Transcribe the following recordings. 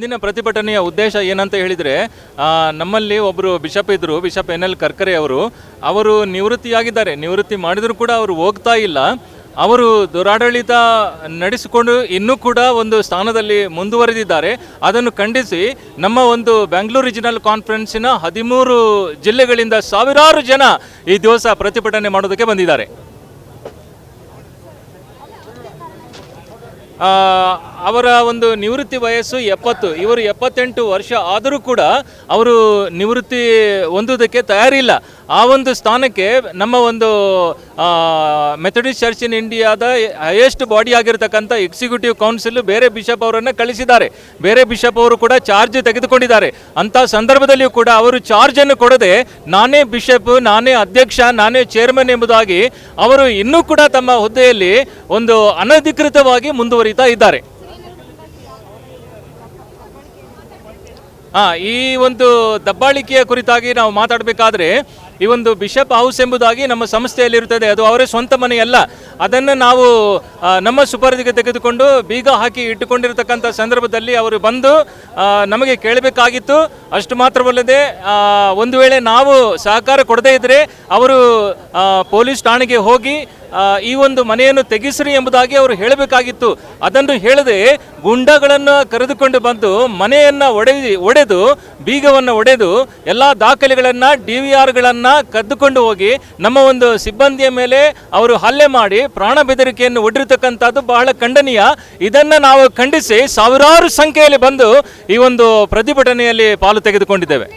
ಇಂದಿನ ಪ್ರತಿಭಟನೆಯ ಉದ್ದೇಶ ಏನಂತ ಹೇಳಿದರೆ, ನಮ್ಮಲ್ಲಿ ಒಬ್ಬರು ಬಿಷಪ್ ಇದ್ದರು, ಬಿಷಪ್ NL ಕರ್ಕರೆ ಅವರು ನಿವೃತ್ತಿಯಾಗಿದ್ದಾರೆ. ನಿವೃತ್ತಿ ಮಾಡಿದರೂ ಕೂಡ ಅವರು ಹೋಗ್ತಾ ಇಲ್ಲ. ಅವರು ದುರಾಡಳಿತ ನಡೆಸಿಕೊಂಡು ಇನ್ನೂ ಕೂಡ ಒಂದು ಸ್ಥಾನದಲ್ಲಿ ಮುಂದುವರೆದಿದ್ದಾರೆ. ಅದನ್ನು ಖಂಡಿಸಿ ನಮ್ಮ ಒಂದು ಬೆಂಗಳೂರು ರೀಜನಲ್ ಕಾನ್ಫರೆನ್ಸಿನ 13 ಜಿಲ್ಲೆಗಳಿಂದ ಸಾವಿರಾರು ಜನ ಈ ದಿವಸ ಪ್ರತಿಭಟನೆ ಮಾಡೋದಕ್ಕೆ ಬಂದಿದ್ದಾರೆ. ಅವರ ಒಂದು ನಿವೃತ್ತಿ ವಯಸ್ಸು 70, ಇವರು 78 ವರ್ಷ ಆದರೂ ಕೂಡ ಅವರು ನಿವೃತ್ತಿ ಹೊಂದುವುದಕ್ಕೆ ತಯಾರಿಲ್ಲ. ಆ ಒಂದು ಸ್ಥಾನಕ್ಕೆ ನಮ್ಮ ಒಂದು ಮೆಥಡಿಸ್ಟ್ ಚರ್ಚ್ ಇನ್ ಇಂಡಿಯಾದ ಹೈಯೆಸ್ಟ್ ಬಾಡಿ ಆಗಿರತಕ್ಕಂಥ ಎಕ್ಸಿಕ್ಯೂಟಿವ್ ಕೌನ್ಸಿಲ್ ಬೇರೆ ಬಿಷಪ್ ಅವರನ್ನು ಕಳಿಸಿದ್ದಾರೆ. ಬೇರೆ ಬಿಷಪ್ ಅವರು ಕೂಡ ಚಾರ್ಜ್ ತೆಗೆದುಕೊಂಡಿದ್ದಾರೆ. ಅಂಥ ಸಂದರ್ಭದಲ್ಲಿಯೂ ಕೂಡ ಅವರು ಚಾರ್ಜನ್ನು ಕೊಡದೆ ನಾನೇ ಬಿಷಪ್, ನಾನೇ ಅಧ್ಯಕ್ಷ, ನಾನೇ ಚೇರ್ಮನ್ ಎಂಬುದಾಗಿ ಅವರು ಇನ್ನೂ ಕೂಡ ತಮ್ಮ ಹುದ್ದೆಯಲ್ಲಿ ಒಂದು ಅನಧಿಕೃತವಾಗಿ ಮುಂದುವರಿತಾ ಇದ್ದಾರೆ. ಈ ಒಂದು ದಬ್ಬಾಳಿಕೆಯ ಕುರಿತಾಗಿ ನಾವು ಮಾತಾಡಬೇಕಾದ್ರೆ, ಈ ಒಂದು ಬಿಷಪ್ ಹೌಸ್ ಎಂಬುದಾಗಿ ನಮ್ಮ ಸಂಸ್ಥೆಯಲ್ಲಿರುತ್ತದೆ. ಅದು ಅವರೇ ಸ್ವಂತ ಮನೆಯಲ್ಲ. ಅದನ್ನು ನಾವು ನಮ್ಮ ಸುಪರ್ದಿಗೆ ತೆಗೆದುಕೊಂಡು ಬೀಗ ಹಾಕಿ ಇಟ್ಟುಕೊಂಡಿರತಕ್ಕಂಥ ಸಂದರ್ಭದಲ್ಲಿ ಅವರು ಬಂದು ನಮಗೆ ಕೇಳಬೇಕಾಗಿತ್ತು. ಅಷ್ಟು ಮಾತ್ರವಲ್ಲದೆ ಒಂದು ವೇಳೆ ನಾವು ಸಹಕಾರ ಕೊಡದೇ ಇದ್ದರೆ ಅವರು ಪೊಲೀಸ್ ಠಾಣೆಗೆ ಹೋಗಿ ಈ ಒಂದು ಮನೆಯನ್ನು ತೆಗೆಸ್ರಿ ಎಂಬುದಾಗಿ ಅವರು ಹೇಳಬೇಕಾಗಿತ್ತು. ಅದನ್ನು ಹೇಳದೆ ಗುಂಡಗಳನ್ನು ಕರೆದುಕೊಂಡು ಬಂದು ಮನೆಯನ್ನು ಒಡೆದು ಬೀಗವನ್ನು ಒಡೆದು ಎಲ್ಲ ದಾಖಲೆಗಳನ್ನು DVRಗಳನ್ನು ಕದ್ದುಕೊಂಡು ಹೋಗಿ ನಮ್ಮ ಒಂದು ಸಿಬ್ಬಂದಿಯ ಮೇಲೆ ಅವರು ಹಲ್ಲೆ ಮಾಡಿ ಪ್ರಾಣ ಬೆದರಿಕೆಯನ್ನು ಒಡ್ಡಿರತಕ್ಕಂಥದ್ದು ಬಹಳ ಖಂಡನೀಯ. ಇದನ್ನು ನಾವು ಖಂಡಿಸಿ ಸಾವಿರಾರು ಸಂಖ್ಯೆಯಲ್ಲಿ ಬಂದು ಈ ಒಂದು ಪ್ರತಿಭಟನೆಯಲ್ಲಿ ಪಾಲು ತೆಗೆದುಕೊಂಡಿದ್ದೇವೆ.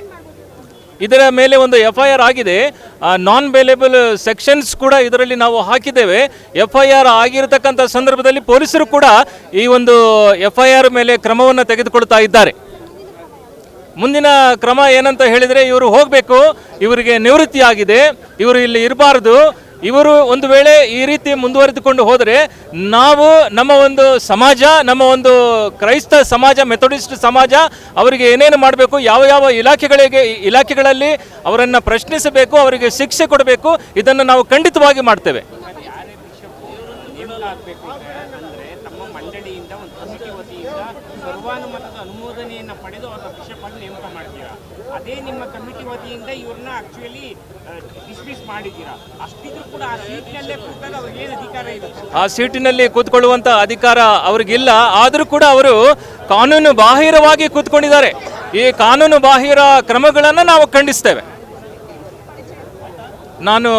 ಇದರ ಮೇಲೆ ಒಂದು FIR ಆಗಿದೆ. ನಾನ್ ಬೇಲೇಬಲ್ ಸೆಕ್ಷನ್ಸ್ ಕೂಡ ಇದರಲ್ಲಿ ನಾವು ಹಾಕಿದ್ದೇವೆ. FIR ಆಗಿರತಕ್ಕಂಥ ಸಂದರ್ಭದಲ್ಲಿ ಪೊಲೀಸರು ಕೂಡ ಈ ಒಂದು FIR ಮೇಲೆ ಕ್ರಮವನ್ನು ತೆಗೆದುಕೊಳ್ತಾ ಇದ್ದಾರೆ. ಮುಂದಿನ ಕ್ರಮ ಏನಂತ ಹೇಳಿದರೆ, ಇವರು ಹೋಗಬೇಕು, ಇವರಿಗೆ ನಿವೃತ್ತಿ ಆಗಿದೆ, ಇವರು ಇಲ್ಲಿ ಇರಬಾರ್ದು. ಇವರು ಒಂದು ವೇಳೆ ಈ ರೀತಿ ಮುಂದುವರೆದುಕೊಂಡು ಹೋದರೆ ನಾವು ನಮ್ಮ ಒಂದು ಸಮಾಜ, ನಮ್ಮ ಒಂದು ಕ್ರೈಸ್ತ ಸಮಾಜ, ಮೆಥಡಿಸ್ಟ್ ಸಮಾಜ ಅವರಿಗೆ ಏನೇನು ಮಾಡಬೇಕು, ಯಾವ ಯಾವ ಇಲಾಖೆಗಳಲ್ಲಿ ಅವರನ್ನು ಪ್ರಶ್ನಿಸಬೇಕು, ಅವರಿಗೆ ಶಿಕ್ಷೆ ಕೊಡಬೇಕು, ಇದನ್ನು ನಾವು ಖಂಡಿತವಾಗಿ ಮಾಡ್ತೇವೆ. ಸರ್ವಾನುಮತದ ಅನುಮೋದನೆಯನ್ನು ಪಡೆದು ಅವರ ಬಿಷಪ್ ಆಗಿ ನೇಮಕ ಮಾಡ್ತೀರಾ. ಅದೇ ನಿಮ್ಮ ಕಮಿಟಿ ವತಿಯಿಂದ ಇವ್ರನ್ನ ಆಕ್ಚುಲಿ ಡಿಸ್ಮಿಸ್ ಮಾಡಿದ್ದೀರಾ. ಅಷ್ಟಿದ್ರೂ ಕೂಡ ಆ ಸೀಟ್ನಲ್ಲೇ ಕೂತಾಗ ಅವ್ರಿಗೆ ಏನು ಅಧಿಕಾರ ಇರುತ್ತೆ? ಆ ಸೀಟಿನಲ್ಲಿ ಕೂತ್ಕೊಳ್ಳುವಂಥ ಅಧಿಕಾರ ಅವ್ರಿಗಿಲ್ಲ. ಆದರೂ ಕೂಡ ಅವರು ಕಾನೂನು ಬಾಹಿರವಾಗಿ ಕೂತ್ಕೊಂಡಿದ್ದಾರೆ. ಈ ಕಾನೂನು ಬಾಹಿರ ಕ್ರಮಗಳನ್ನು ನಾವು ಖಂಡಿಸ್ತೇವೆ. ನಾನು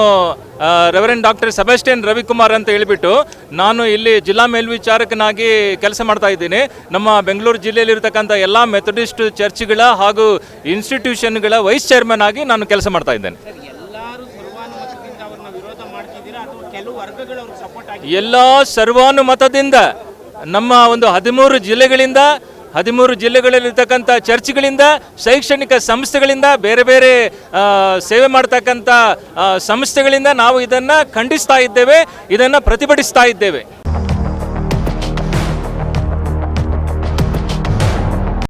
ರೆವರೆಂಡ್ ಡಾಕ್ಟರ್ ಸೆಬಾಸ್ಟಿಯನ್ ರವಿಕುಮಾರ್ ಅಂತ ಹೇಳಿಬಿಟ್ಟು ನಾನು ಇಲ್ಲಿ ಜಿಲ್ಲಾ ಮೇಲ್ವಿಚಾರಕನಾಗಿ ಕೆಲಸ ಮಾಡ್ತಾ ಇದ್ದೀನಿ. ನಮ್ಮ ಬೆಂಗಳೂರು ಜಿಲ್ಲೆಯಲ್ಲಿರ್ತಕ್ಕಂಥ ಎಲ್ಲ ಮೆಥಡಿಸ್ಟ್ ಚರ್ಚ್ಗಳ ಹಾಗೂ ಇನ್ಸ್ಟಿಟ್ಯೂಷನ್ಗಳ ವೈಸ್ ಚೇರ್ಮನ್ ಆಗಿ ನಾನು ಕೆಲಸ ಮಾಡ್ತಾ ಇದ್ದೇನೆ. ಎಲ್ಲ ಸರ್ವಾನುಮತದಿಂದ ನಮ್ಮ ಒಂದು 13 ಜಿಲ್ಲೆಗಳಲ್ಲಿರ್ತಕ್ಕಂಥ ಚರ್ಚ್ಗಳಿಂದ, ಶೈಕ್ಷಣಿಕ ಸಂಸ್ಥೆಗಳಿಂದ, ಬೇರೆ ಬೇರೆ ಸೇವೆ ಮಾಡ್ತಕ್ಕಂಥ ಸಂಸ್ಥೆಗಳಿಂದ ನಾವು ಇದನ್ನು ಖಂಡಿಸ್ತಾ ಇದ್ದೇವೆ, ಇದನ್ನು ಪ್ರತಿಭಟಿಸ್ತಾ ಇದ್ದೇವೆ.